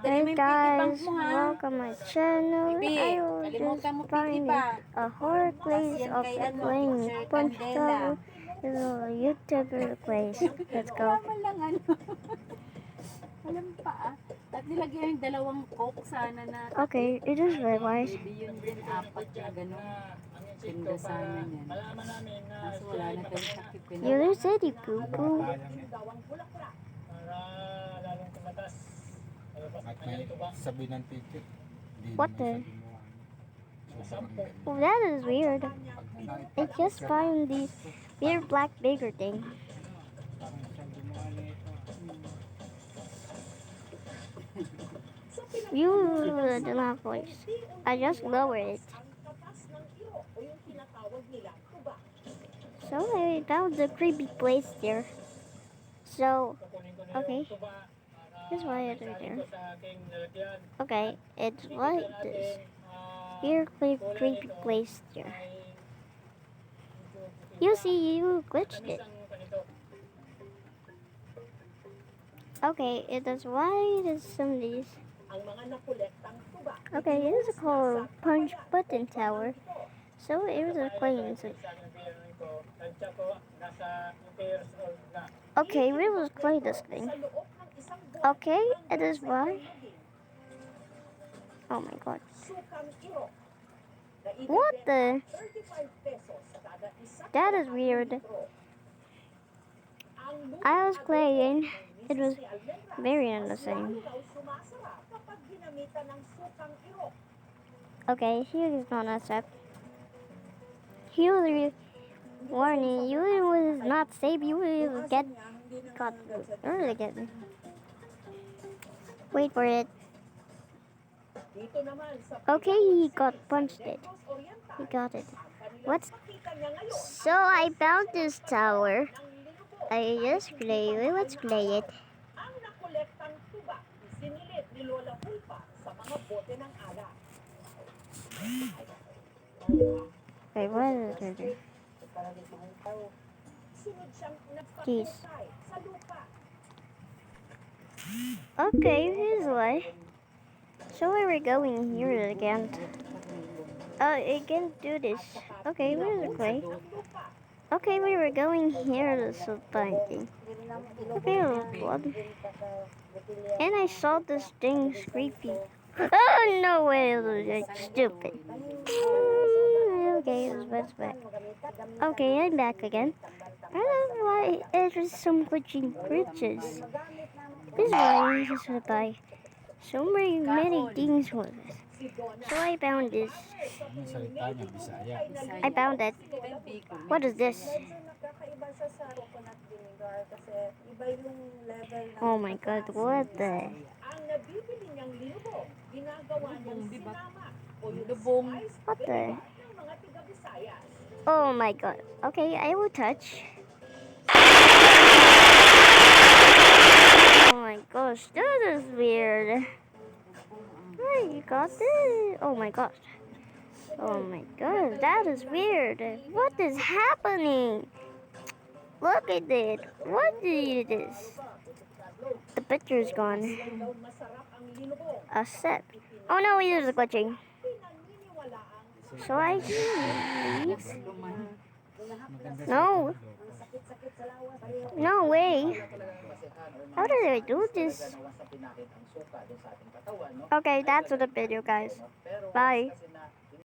Hey guys, welcome my channel. I will just find a horror place of playing Punch Tower. This is a YouTuber place. Let's go. Alam pa At nilagyan yung dalawang coke sana na. Okay, it is realized. Yun din, apat na gano'n. Ganda sana yan. Kaso wala na tayong takip. You said you poo-poo. What the? Oh, that is weird. I just found this weird black bigger thing. You do not voice. I just lower it. So I found the creepy place there. So, okay. Here's why it's right there. Okay, it's like this. Here, creepy place there. You see, you glitched it. Okay, it is why there's some of these. Okay, it is called Punch Button Tower. So it was a coin. Okay, we will play this thing. Okay, it is why. Oh my god. What the? That is weird. I was playing. It was very interesting. Okay, here is not a step. Here will warning, you will not save, you will get caught early again. Wait for it. Okay, he got punched it. He got it. What? So I found this tower. I just play it. Let's play it. Okay, what is it? Jeez. Okay, here's why. So where we're going here again. I can't do this. Okay, where's the clay? Okay, we were going here to something. Okay, blood. And I saw this thing creepy. Oh no way, it's stupid. Okay, it's back. Okay, I'm back again. I don't know why there's some glitches. This is why I just went by so many things with it. So I found this. I found it. What is this? Oh my god, what the? What the? Oh my god. Okay, I will touch. Oh my gosh, that is weird. Where you got this? Oh my gosh. Oh my god, that is weird. What is happening? Look at it. What is this? The picture is gone. A set. Oh no, it is glitching. So I leave. No. No way. How did I do this? Okay, that's the video, guys. Bye.